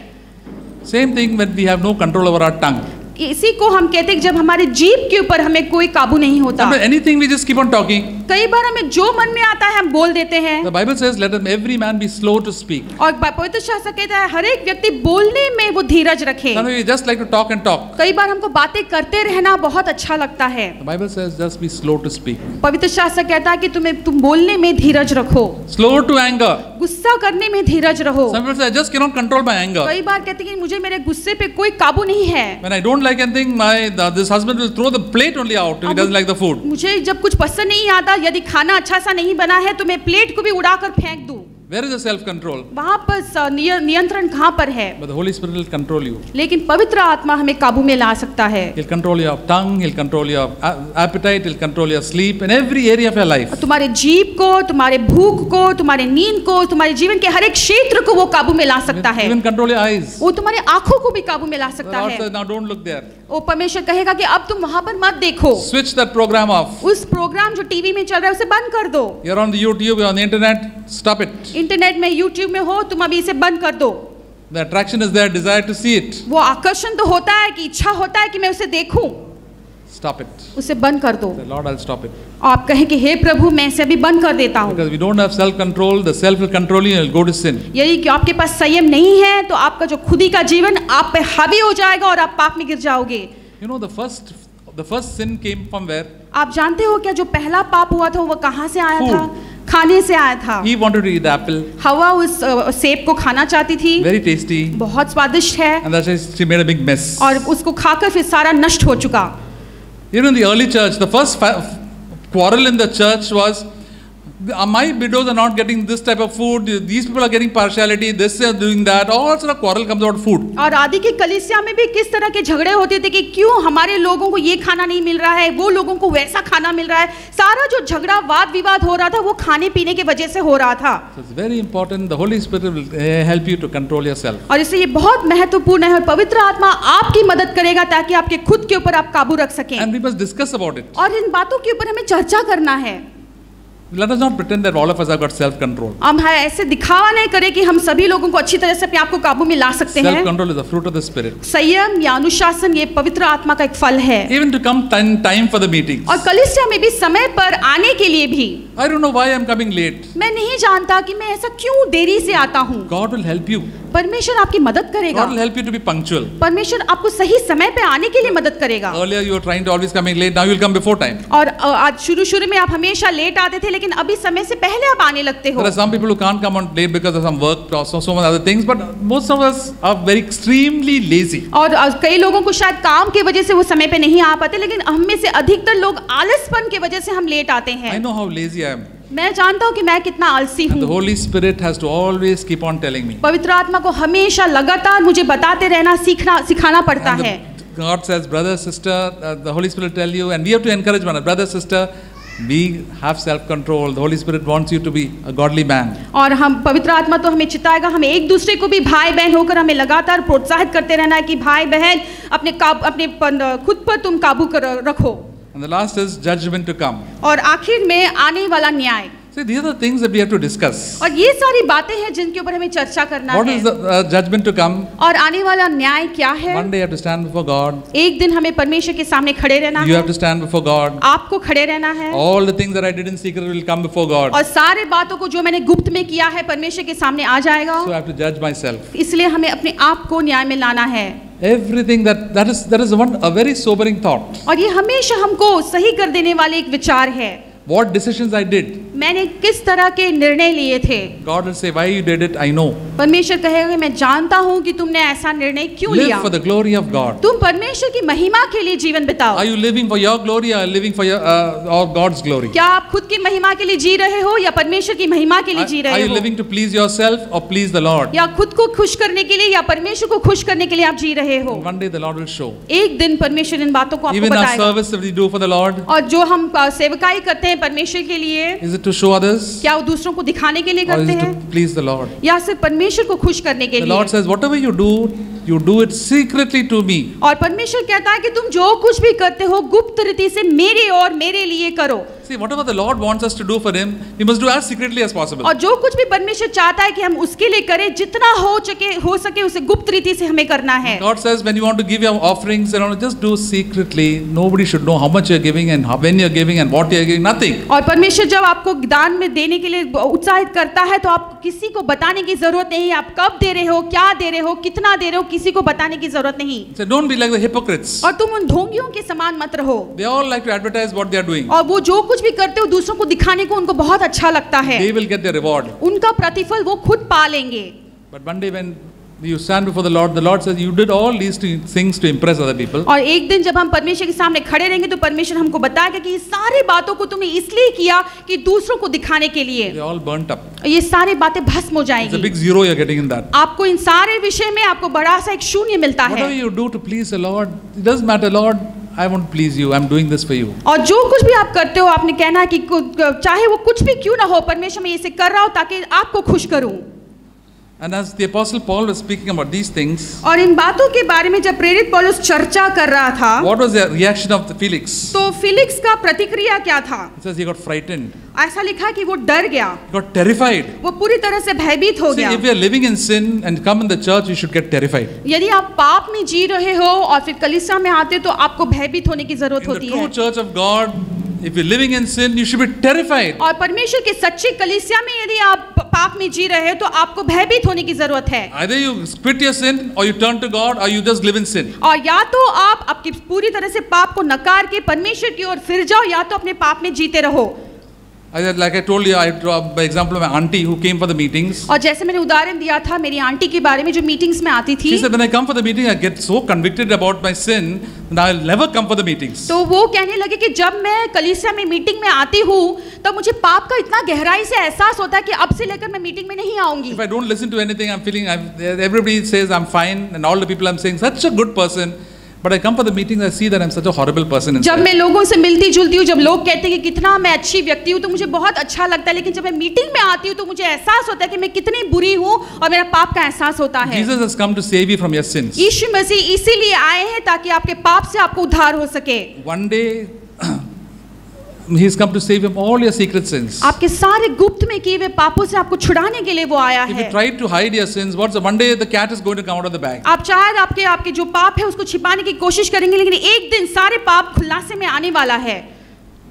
Same thing when we have no control over our tongue. इसी को हम कहते हैं कि जब हमारे जीभ के ऊपर हमें कोई काबू नहीं होता। Sometimes anything we just keep on talking. कई बार हमें जो मन में आता है हम बोल देते हैं। The Bible says, let every man be slow to speak. और पवित्र शास्त्र कहता है हर एक व्यक्ति बोलने में वो धीरज रखे। Sometimes we just like to talk and talk. कई बार हमको बातें करते रहना बहुत अच्छा लगता है। The Bible says, just be slow to speak. पवित्र शास्त्र कहता है कि तुम बोलने में धीरज रखो। Slow to anger. गुस्सा करने में धीरज रहो। Some people say, I just cannot control my anger. कई बार कहते हैं कि मुझे मेरे गुस्से पे कोई काबू नहीं है। When I don't like anything, this husband will throw the plate only out if he doesn't like the food. मुझे जब कुछ पसंद नहीं आता, यदि खाना अच्छा सा नहीं बना है तो मैं प्लेट को भी उड़ाकर फेंक दूं। Where is the self-control? वहाँ पर नियंत्रण कहाँ पर है? But the Holy Spirit will control you. लेकिन पवित्र आत्मा हमें काबू में ला सकता है। He'll control your tongue, he'll control your appetite, he'll control your sleep, in every area of your life. तुम्हारे जीभ को, तुम्हारे भूख को, तुम्हारे नींद को, तुम्हारे जीवन के हर एक क्षेत्र को वो काबू में ला सकता है। Even control your eyes. वो तुम्हारे आंखों को भी काबू में ला सकता The Lord है। says, now don't look there. वो परमेश्वर कहेगा कि अब तुम वहाँ पर मत देखो। Switch that program off. उस प्रोग्राम जो टीवी में चल रहा है उसे बंद कर दो। You're on the YouTube, you're on the internet, stop it. Internet में YouTube में हो, तुम अभी इसे बंद कर दो। The attraction is there, desire to see it. वो आकर्षण तो होता है कि इच्छा होता है कि मैं उसे देखूं। Stop it. उसे बंद कर दो। Say, Lord, I'll stop it. और आप कहें कि हे प्रभु मैं इसे अभी बंद कर देता हूँ। Because we don't have self-control, the self will control you and you'll go to sin. यदि कि आपके पास संयम नहीं है तो आपका जो खुदी का जीवन आप पे हावी हो जाएगा और आप पाप में गिर जाओगे। You know, the first sin came from where? आप जानते हो क्या जो पहला पाप हुआ था वो कहाँ से आया Food. था? खाने से आया था। Eve wanted to eat the apple. हवा उस सेब को खाना चाहती थी। Very tasty. बहुत स्वादिष्ट है। And that's why she made a big mess. और उसको खाकर फिर सारा नष्ट हो चुका। Even in the early church, the first quarrel in the church was, my widows are not getting this type of food, these people are getting partiality, this is doing that, all sort of quarrel comes about food. और आदि की कलीसिया में भी किस तरह के झगड़े होते थे कि क्यों हमारे लोगों को ये खाना नहीं मिल रहा है, वो लोगों को वैसा खाना मिल रहा है। सारा जो झगड़ा वाद विवाद हो रहा था वो खाने पीने की वजह से हो रहा था। So it's very important, the Holy Spirit will help you to control yourself. और इसलिए ये बहुत महत्वपूर्ण है और पवित्र आत्मा आपकी मदद करेगा ताकि आपके खुद के ऊपर आप काबू रख सकें। And we must discuss about it. और इन बातों के ऊपर हमें चर्चा करना है। Let us not pretend that all of us have got self-control. हम ऐसे दिखावा नहीं करें कि हम सभी लोगों को अच्छी तरह से अपने आप को काबू में ला सकते हैं। Self-control is the fruit of the Spirit. संयम या अनुशासन ये पवित्र आत्मा का एक फल है। Even to come time for the meetings. और कलीसिया में भी समय पर आने के लिए भी I don't know why I'm coming late. मैं नहीं जानता कि मैं ऐसा क्यों देरी से आता हूँ। God will help you. परमेश्वर आपकी मदद करेगा। God will help you to be punctual. परमेश्वर आपको सही समय पे आने के लिए मदद करेगा। Earlier you were trying to always coming late. Now you'll come before time. और आज शुरू में आप हमेशा लेट आते थे, लेकिन अभी समय से पहले आप आने लगते हो। There are some people who can't come on late because of some work or so many other things, but most of us are very extremely lazy. और कई लोगों को शायद काम की वजह से वो समय पे नहीं आ पाते, लेकिन हम में से अधिकतर लोग आलसपन की वजह से हम लेट आते हैं। I know how lazy I am. मैं जानता हूँ कि मैं कितना आलसी And the हूँ। Holy Spirit has to always keep on telling me. पवित्र आत्मा को हमेशा लगातार मुझे बताते रहना, सिखाना पड़ता And है। God says, brother, sister, the Holy Spirit will tell you, and we have to encourage one another. Brother, sister, we have self-control. The Holy Spirit wants you to be a godly man. और हम पवित्र आत्मा तो हमें चिताएगा, हमें एक दूसरे को भी भाई बहन होकर हमें लगातार प्रोत्साहित करते रहना है कि भाई बहन अपने खुद पर तुम काबू रखो। And the last is judgment to come. और आखिर में आने वाला न्याय। See, these are the things that we have to discuss. और ये सारी बातें हैं जिनके ऊपर हमें चर्चा करना What है। is the judgment to come? और आने वाला न्याय क्या है? One day you have to stand before God. एक दिन हमें परमेश्वर के सामने खड़े रहना You है। have to stand before God. आपको खड़े रहना है। All the things that I did in secret will come before God. और सारे बातों को जो मैंने गुप्त में किया है परमेश्वर के सामने आ जाएगा। So I have to judge myself. इसलिए हमें अपने आप को न्याय में लाना है। Everything that is a very sobering thought. और ये हमेशा हमको सही कर देने वाले एक विचार है। What decisions I did. मैंने किस तरह के निर्णय लिए थे। God will say, why you did it, I know. परमेश्वर कहेगा मैं जानता हूँ कि तुमने ऐसा निर्णय क्यों लिया। Live for the glory of God. तुम परमेश्वर की महिमा के लिए जीवन बिताओ। Are you living for your glory or living for your or God's glory? क्या आप खुद की महिमा के लिए जी रहे हो या परमेश्वर की महिमा के लिए जी Are रहे you हो? living to please yourself or please the Lord? या खुद को खुश करने के लिए या परमेश्वर को खुश करने के लिए आप जी रहे हो? One day the Lord will show. एक दिन परमेश्वर इन बातों को आपको Even our बताएगा। service that we do for the Lord, और जो हम सेवकाई करते हैं परमेश्वर के लिए, is it to show others क्या वो दूसरों को दिखाने के लिए or is करते it हैं to please the Lord? या सिर्फ परमेश्वर को खुश करने के The लिए? Lord says, whatever you do it secretly to me. और परमेश्वर कहता है कि तुम जो कुछ भी करते हो गुप्त रीति से मेरे और मेरे लिए करो। See, whatever the Lord wants us to do for Him, we must do as secretly as possible. और जो कुछ भी परमेश्वर चाहता है कि हम उसके लिए करें, जितना हो सके उसे गुप्त रीति से हमें करना है। God says, when you want to give your offerings, just do secretly. Nobody should know how much you're giving and when you're giving and what you're giving. Nothing. और परमेश्वर जब आपको दान में देने के लिए उत्साहित करता है तो आप किसी को बताने की जरूरत नहीं है। आप कब दे रहे हो, क्या दे रहे हो, कितना दे रहे हो, किसी को बताने की जरूरत नहीं। So don't be like the hypocrites. और तुम उन ढोंगियों के समान मत रहो। They all like to advertise what they are doing. और वो जो कुछ भी करते हो दूसरों को दिखाने को उनको बहुत अच्छा लगता है। They will get their reward. उनका प्रतिफल वो खुद पा लेंगे। But one day when you stand before the Lord says, you did all these things to impress other people. और एक दिन जब हम परमेश्वर के सामने खड़े रहेंगे तो परमेश्वर हमको बताएगा कि ये सारी बातों को तुमने इसलिए किया कि दूसरों को दिखाने के लिए। They all burnt up. ये सारी बातें भस्म हो It's a जाएंगी। big zero you're getting in that. आपको इन सारे विषय में आपको बड़ा सा एक शून्य मिलता है। Whatever you do to please the Lord, it doesn't matter, Lord, I won't please you. I'm doing this for you. और जो कुछ भी आप करते हो आपने कहना है कि चाहे वो कुछ भी क्यों ना हो, परमेश्वर मैं इसे कर रहा हूँ ताकि आपको खुश करूँ। And as the Apostle Paul was speaking about these things, और इन बातों के बारे में जब प्रेरित पौलुस चर्चा कर रहा था, what was the reaction of Felix? तो फिलिक्स का प्रतिक्रिया क्या था? It says he got frightened. ऐसा लिखा कि वो डर गया, He got terrified. वो पूरी तरह से भयभीत हो See, गया। if we are living in sin and come in the church, you should get terrified. यदि आप पाप में जी रहे हो और फिर कलीसिया में आते हो तो आपको भयभीत होने की जरूरत In the होती true है। church of God, if you're living in sin, you should be terrified. और परमेश्वर के सच्चे कलीसिया में यदि आप पाप में जी रहे हो तो आपको भयभीत होने की जरूरत है। Either you quit your sin or you turn to God or you just live in sin. और या तो आप आपकी पूरी तरह से पाप को नकार के परमेश्वर की ओर फिर जाओ या तो अपने पाप में जीते रहो। Like I told you, I draw by example of my auntie who came for the meetings. और जैसे मैंने उदाहरण दिया था मेरी आंटी के बारे में जो मीटिंग्स में आती थी, She said, when I come for the meeting, I get so convicted about my sin that I'll never come for the meetings. तो वो कहने लगे कि जब मैं कलीसिया में मीटिंग में आती हूँ तब मुझे पाप का इतना गहराई से एहसास होता है कि अब से लेकर मैं मीटिंग में नहीं आऊंगी। If I don't listen to anything, I'm feeling, everybody says I'm fine and all the people I'm saying, such a good person. But I come for the meetings, I see that I'm such a horrible person जब inside. मैं लोगों से मिलती जुलती हूँ, जब लोग कहते हैं कि कितना मैं अच्छी व्यक्ति हूँ तो मुझे बहुत अच्छा लगता है, लेकिन जब मैं मीटिंग में आती हूँ तो मुझे एहसास होता है कि मैं कितनी बुरी हूँ और मेरा पाप का एहसास होता है। Jesus has come to save you from your sins. यीशु मसीह इसीलिए आए हैं ताकि आपके पाप से आपको उद्धार हो सके। One day, He's come to save you from all your secret sins. आपके सारे गुप्त में किए हुए पापों से आपको छुड़ाने के लिए वो आया If you है। try to hide your sins, one day the cat is going to come out of the bag. आप शायद आपके जो पाप है उसको छिपाने की कोशिश करेंगे, लेकिन एक दिन सारे पाप खुलासे में आने वाला है।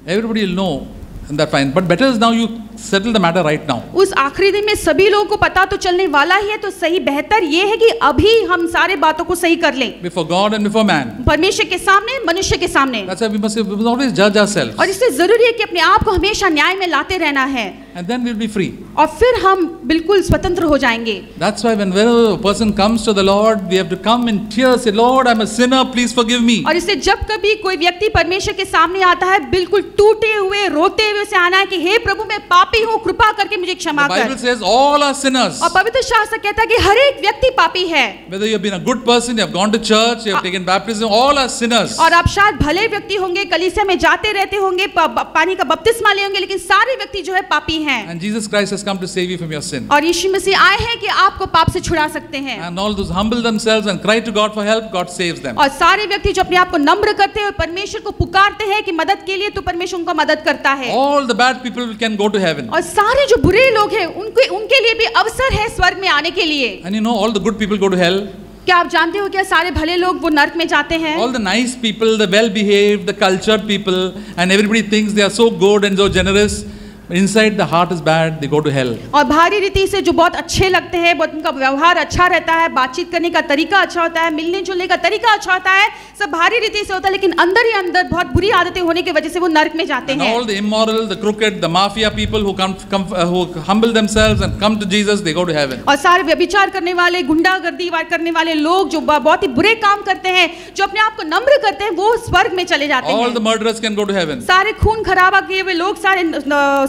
Everybody will know That's fine. But better is now you settle the matter right now. उस आखिरी दिन में सभी लोगों को पता तो चलने वाला ही है, तो सही बेहतर ये है कि अभी हम सारे बातों को सही कर लें, Before God and before man. परमेश्वर के सामने, मनुष्य के सामने। That's why we must always judge ourselves. और इसलिए जरूरी है कि अपने आप को हमेशा न्याय में लाते रहना है, And then we'll be free. और फिर हम बिल्कुल स्वतंत्र हो जाएंगे। That's why whenever a person comes to the Lord, we have to come in tears, say, Lord, I'm a sinner, please forgive me. और इसलिए जब कभी कोई व्यक्ति परमेश्वर के सामने आता है, बिल्कुल टूटे हुए, रोते हुए उसे आना है कि हे प्रभु, मैं पापी हूँ, कृपा करके मुझे क्षमा The कर। Bible says all are sinners. और पवित्र शास्त्र कहता है कि हर एक व्यक्ति पापी है। Whether you have been a good person, you have gone to church, you have taken baptism, all are sinners. और आप शायद भले व्यक्ति होंगे, कलीसिया में जाते रहते होंगे, पानी का बपतिस्मा लिए होंगे, लेकिन सारे व्यक्ति जो है पापी हैं। And Jesus Christ has come to save you from your sin. और यीशु मसीह आए हैं कि आपको पाप से छुड़ा सकते हैं। And all those humble themselves and cry to God for help, God saves them. और सारे व्यक्ति जो अपने आप को नम्र करते हैं और परमेश्वर को पुकारते हैं कि मदद के लिए, तो परमेश्वर उनको मदद करता है। All the bad people can go to heaven. और सारे जो बुरे लोग हैं, उनके लिए भी अवसर है स्वर्ग में आने के लिए। And you know, all the good people go to hell. क्या आप जानते हो क्या सारे भले लोग वो नरक में जाते हैं? All the nice people, the well-behaved, the cultured people, and everybody thinks they are so good and so generous. Inside the heart is bad, they go to hell. और भारी रीति से जो बहुत अच्छे लगते हैं, बहुत उनका व्यवहार अच्छा रहता है, बातचीत करने का तरीका अच्छा होता है, मिलने जुलने का तरीका अच्छा होता है, सब भारी रीति से होता है, लेकिन अंदर ही अंदर बहुत बुरी आदतें होने की वजह से वो नरक में जाते And हैं। all the immoral, the crooked, the mafia people who who humble themselves and come to Jesus, they go to heaven. और सारे व्यभिचार करने वाले, गुंडागर्दी करने वाले लोग जो बहुत ही बुरे काम करते हैं, जो अपने आप को नम्र करते हैं, वो स्वर्ग में चले जाते All हैं। the murderers can go to heaven. सारे खून खराबा किए हुए लोग सारे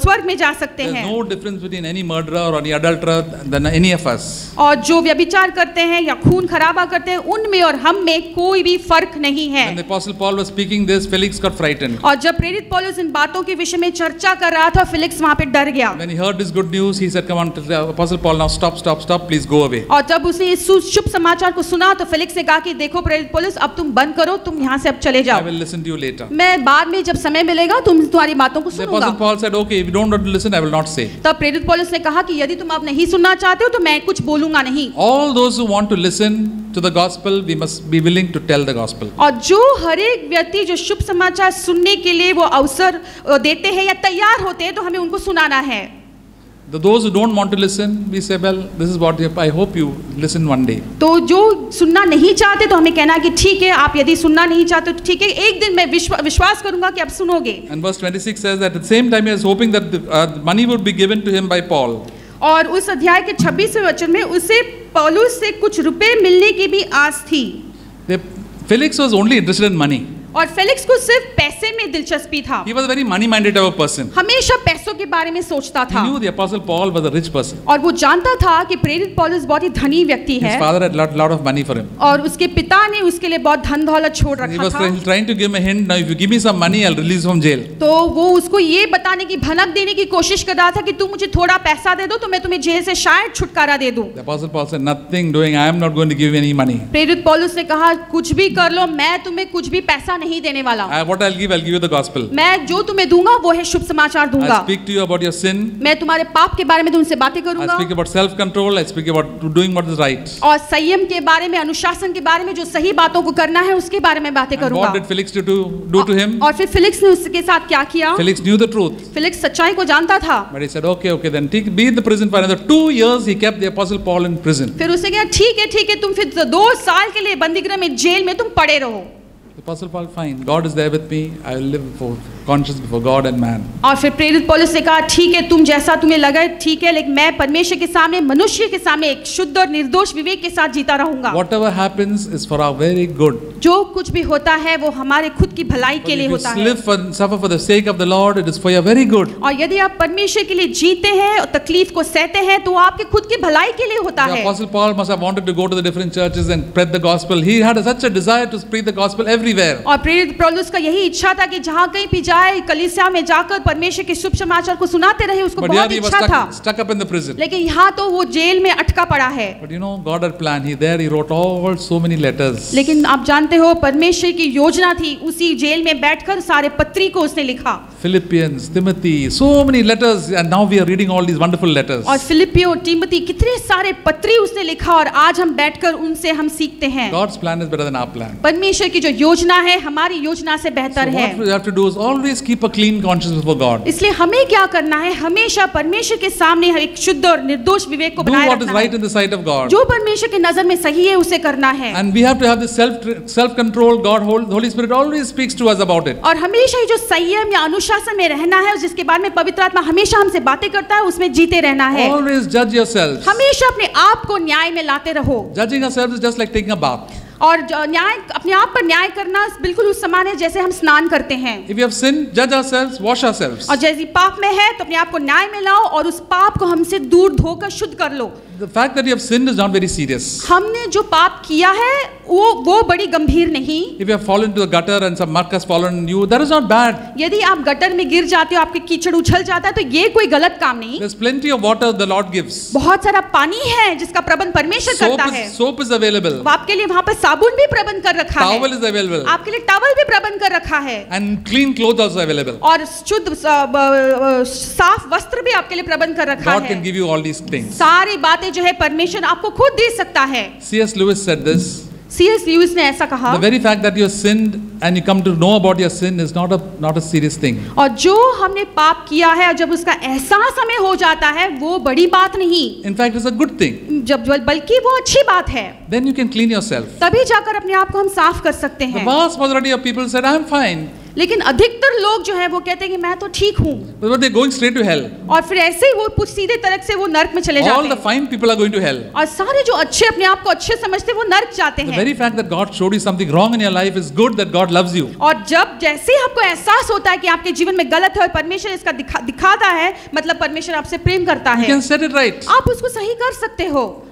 स्वर्ग में जा सकते There's हैं। no difference between any murderer or any adulterer than any of us. और जो व्यभिचार करते हैं या खून खराबा करते हैं, उनमें और हम में कोई भी फर्क नहीं है। When the Apostle Paul was speaking this, Felix got frightened. और जब प्रेरित पौलुस इन बातों के विषय में चर्चा कर रहा था, फिलिक्स वहां पे डर गया। When he heard this good news, he said, "Come on, Apostle Paul, now stop, please go away." और जब उसने इस शुभ समाचार को सुना, तो फिलिक्स ने कहा कि देखो प्रेरित पौलुस, अब तुम बंद करो, तुम यहाँ से अब चले I जाओ। will listen to you later. मैं बाद में जब समय मिलेगा तुम्हारी बातों को The सुनूंगा। Apostle Paul said, "Okay, if you don't want to listen, I will not say." तब प्रेरित पौलुस ने कहा कि यदि तुम अब नहीं सुनना चाहते हो तो मैं कुछ बोलूंगा नहीं। All those who want to listen to the gospel, we must be willing to tell the gospel. और जो हर एक व्यक्ति जो शुभ समाचार सुनने के लिए वो अवसर देते हैं या तैयार होते हैं, तो हमें उनको सुनाना है। Those who don't want to listen, we say, well, this is what I hope you listen one day. तो जो सुनना नहीं चाहते, तो हमें कहना कि ठीक है, आप यदि सुनना नहीं चाहते तो ठीक है, एक दिन मैं विश्वास करूंगा कि आप सुनोगे। And verse 26 says that at the same time he was hoping that the money would be given to him by Paul. और उस अध्याय के 26वें वचन में उसे पौलुस से कुछ रुपए मिलने की भी आस थी। Felix was only interested in money. और फेलिक्स को सिर्फ पैसे में दिलचस्पी था। He was a very money-minded type of person. हमेशा पैसों के बारे में सोचता था। He knew the Apostle Paul was a rich person. और वो जानता था कि प्रेरित पौलुस बहुत ही धनी व्यक्ति है। His father had lot of money for him. और उसके पिता ने उसके लिए बहुत धन दौलत छोड़ He रखा was था। trying to give him a hint. Now, if you give me some money, I'll release you from jail. तो वो उसको ये बताने की भनक देने की कोशिश कर रहा था कि तुम मुझे थोड़ा पैसा दे दो तो मैं तुम्हें जेल से शायद छुटकारा दे दूं। The Apostle Paul said, "Nothing doing. I am not going to give you any money. प्रेरित पौलुस ने कहा कुछ भी कर लो, मैं तुम्हें कुछ भी पैसा नहीं देने वाला। What I'll give you the gospel. मैं जो तुम्हें दूंगा वो है शुभ समाचार दूंगा। I'll speak to you about your sin. मैं तुम्हारे पाप के बारे में तुमसे बातें I करूंगा। speak about self-control. I speak about doing what is right." और संयम के बारे में, अनुशासन के बारे में, जो सही बातों को करना है उसके बारे में बातें And करूंगा। what did Felix do to him? और फिर फिलिक्स ने उसके साथ क्या किया? Felix knew the truth. Felix सच्चाई को जानता था। But he said, okay, then be in the prison for another 2 years. He kept the Apostle Paul in prison. फिर उसने कहा ठीक है, तुम फिर 2 साल के लिए बंदीगृह में, जेल में तुम पड़े रहो। The Apostle Paul, fine. God is there with me. I will live conscious before God and man. और फिर प्रेरित पौलुस ने कहा ठीक है, तुम जैसा तुम्हें लगे ठीक है, लेकिन मैं परमेश्वर के सामने, मनुष्य के सामने एक शुद्ध और निर्दोष विवेक के साथ जीता रहूंगा। Whatever happens is for our very good. जो कुछ भी होता है वो हमारे खुद की भलाई के लिए होता है। If you suffer for the sake of the Lord, it is for your very good. और यदि आप परमेश्वर के लिए जीते हैं और तकलीफ को सहते हैं, तो आपके खुद की भलाई के लिए होता The है। Apostle Paul must have wanted to go to the different churches and spread the gospel. He had such a desire to spread the gospel everywhere. और प्रेरित पौलुस का यही इच्छा था कि जहाँ कहीं भी जाए, कलीसिया में जाकर परमेश्वर के शुभ समाचार को सुनाते रहे, उसको But बहुत here he was इच्छा था। stuck up in the prison. लेकिन यहाँ तो वो जेल में अटका पड़ा है। But you know, God had planned. He wrote so many letters. लेकिन आप जानते हो परमेश्वर की योजना थी, उसी जेल में बैठकर सारे पत्री को उसने लिखा। Philippians, Timothy, so many letters, and now we are reading all these wonderful letters. और फिलिपियो, टिमोथी, कितने सारे पत्री उसने लिखा, और आज हम बैठकर उनसे हम सीखते हैं। God's plan is better than our plan. परमेश्वर की जो योजना है हमारी योजना से बेहतर So है। what we have to do is all always keep a clean conscience before God. इसलिए हमें क्या करना है, हमेशा परमेश्वर के सामने एक शुद्ध और निर्दोष विवेक को Do बनाए what is रखना right है। in the sight of God. जो परमेश्वर की नजर में सही है उसे करना है। And we have to have this self control. God, Holy Spirit always speaks to us about it. और हमेशा ही जो संयम या अनुशासन में रहना है, जिसके बारे में पवित्र आत्मा हमेशा हमसे बातें करता है, उसमें जीते रहना है। Always judge yourselves. हमेशा अपने आप को न्याय में लाते रहो। Judging ourselves is just like taking a bath. और न्याय, अपने आप पर न्याय करना बिल्कुल उस समान है जैसे हम स्नान करते हैं। If you have sinned, judge ourselves, wash ourselves. और जैसे पाप में है तो अपने आप को न्याय में लाओ और उस पाप को हमसे दूर धोकर शुद्ध कर लो। The fact that you have sinned is not very serious. हमने जो पाप किया है वो बड़ी गंभीर नहीं। If you have fallen into the gutter and some muck has fallen on you, that is not bad. यदि आप गटर में गिर जाते हो, आपके कीचड़ उछल जाता है, तो ये कोई गलत काम नहीं। There's plenty of water the Lord gives. बहुत सारा पानी है जिसका प्रबंध परमेश्वर करता है। Soap is available. आपके लिए वहाँ पर साबुन भी प्रबंध कर रखा है। Towel is available. आपके लिए टॉवल भी प्रबंध कर रखा है। And clean clothes also available. और शुद्ध साफ वस्त्र भी आपके लिए प्रबंध कर रखा है। God can give you all these things. सारी बातें जो है परमेश्वर आपको खुद दे सकता है। C.S. Lewis said this. C.S. Lewis ने ऐसा कहा। The very fact that you have sinned and you come to know about your sin is not a serious thing. और जो हमने पाप किया है और जब उसका एहसास हमें हो जाता है, वो बड़ी बात नहीं। In fact, it's a good thing. बल्कि वो अच्छी बात है। Then you can clean yourself. तभी जाकर अपने आप को हम साफ कर सकते The हैं। vast majority of people said, "I am fine." लेकिन अधिकतर लोग जो है वो कहते हैं कि मैं तो ठीक हूँ। But they're going straight to hell. और फिर ऐसे ही वो सीधे तरह से वो नर्क में चले जाते हैं। All the fine people are going to hell. और सारे जो अच्छे अपने आप को अच्छे समझते हैं वो नर्क जाते The हैं। very fact that God showed you something wrong in your life is good, that God loves you. और जब जैसे ही आपको एहसास होता है कि आपके जीवन में गलत है और परमेश्वर इसका दिखाता है, मतलब परमेश्वर आपसे प्रेम करता You है, can set it right. आप उसको सही कर सकते हो।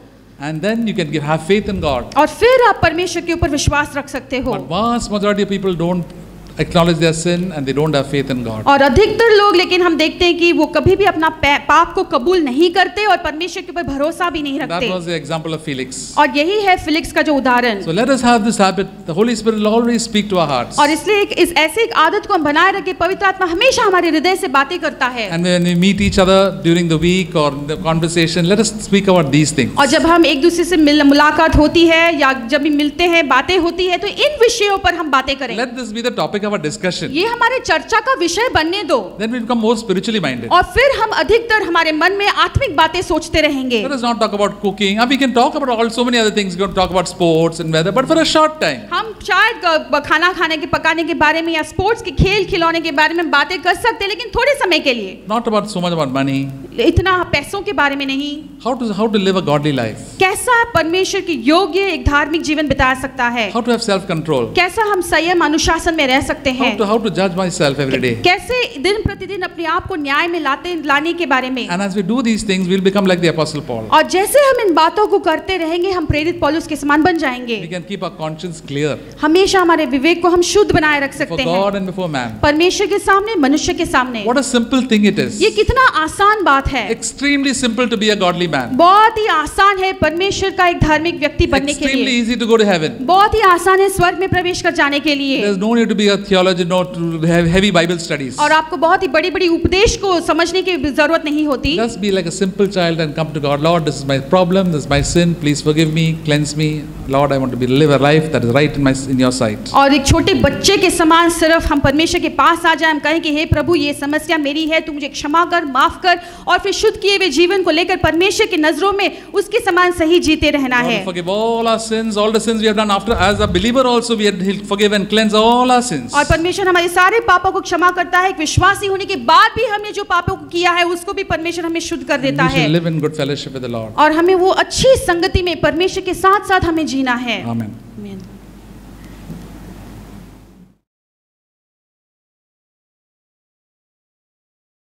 And then you can have faith in God. और फिर आप परमेश्वर के ऊपर विश्वास रख सकते हो। But vast majority of people don't acknowledge their sin and they don't have faith in God. और अधिकतर लोग, लेकिन हम देखते हैं कि वो कभी भी अपना पाप को कबूल नहीं करते और परमेश्वर के ऊपर भरोसा भी नहीं That रखते। was the example of Felix. और यही है फिलिक्स का जो उदाहरण। So let us have this habit. The Holy Spirit will always speak to our hearts. और इसलिए इस ऐसे एक आदत को हम बनाए रखें, पवित्र आत्मा हमेशा हमारे हृदय से बातें करता है। And when we meet each other during the week or the conversation, let us speak about these things. और जब हम एक दूसरे से मुलाकात होती है या जब भी मिलते हैं, बातें होती है, तो इन विषयों पर हम बातें करें। Let this be the topic of our discussion. ये हमारे चर्चा का विषय बनने दो। Then we become more spiritually minded. और फिर हम अधिकतर हमारे मन में आत्मिक बातें सोचते रहेंगे। Let us not talk about cooking. We can talk about all so many other things. We can talk about sports and weather, but for a short time. हम शायद खाना खाने के पकाने के बारे में या स्पोर्ट्स के खेल खिलौने के बारे में बातें कर सकते हैं, लेकिन थोड़े समय के लिए। Not about so much about money. इतना पैसों के बारे में नहीं। How to live a godly life. कैसा परमेश्वर के योग्य एक धार्मिक जीवन बिता सकता है। How to have self-control. कैसा हम संयम अनुशासन में रह सकते हैं। How to judge myself every day. कैसे दिन प्रतिदिन अपने आप को न्याय में लाने के बारे में। And as we do these things, we'll become like the Apostle Paul. और जैसे हम इन बातों को करते रहेंगे, हम प्रेरित पौलुस के समान बन जाएंगे। We can keep our conscience clear हमेशा हमारे विवेक को हम शुद्ध बनाए रख for सकते God हैं, and before man. परमेश्वर के सामने, मनुष्य के सामने। What a simple thing it is. ये कितना आसान बात है। Extremely simple to be a godly man. बहुत ही आसान है परमेश्वर का एक धार्मिक व्यक्ति बनने के Extremely लिए। easy to go to heaven. बहुत ही आसान है स्वर्ग में प्रवेश कर जाने के लिए। There's no need to be a theologian, no to have heavy Bible studies. और आपको बहुत ही बड़ी-बड़ी उपदेश को समझने की जरूरत नहीं होती। Just be like a simple child and come to God. Lord, this is my problem, this is my sin. Please forgive me, cleanse me. Lord, I want to live a life that is right in your sight. और एक छोटे बच्चे के समान सिर्फ हम परमेश्वर के पास आ जाएं, हम कहें कि हे प्रभु, ये समस्या मेरी है, तू मुझे क्षमा कर, माफ कर, और फिर शुद्ध किए हुए जीवन को लेकर परमेश्वर की नजरों में उसके समान सही जीते रहना है। Lord, forgive all our sins, all the sins we have done after. As a believer also, He'll forgive and cleanse all our sins. और परमेश्वर हमारे सारे पापों को क्षमा करता है। एक विश्वासी होने के बाद भी हमने जो पापों को किया है, उसको भी परमेश्वर हमें शुद्ध कर देता We है। should live in good fellowship with the Lord. और हमें वो अच्छी संगति में परमेश्वर के साथ साथ हमें जीना है। Amen.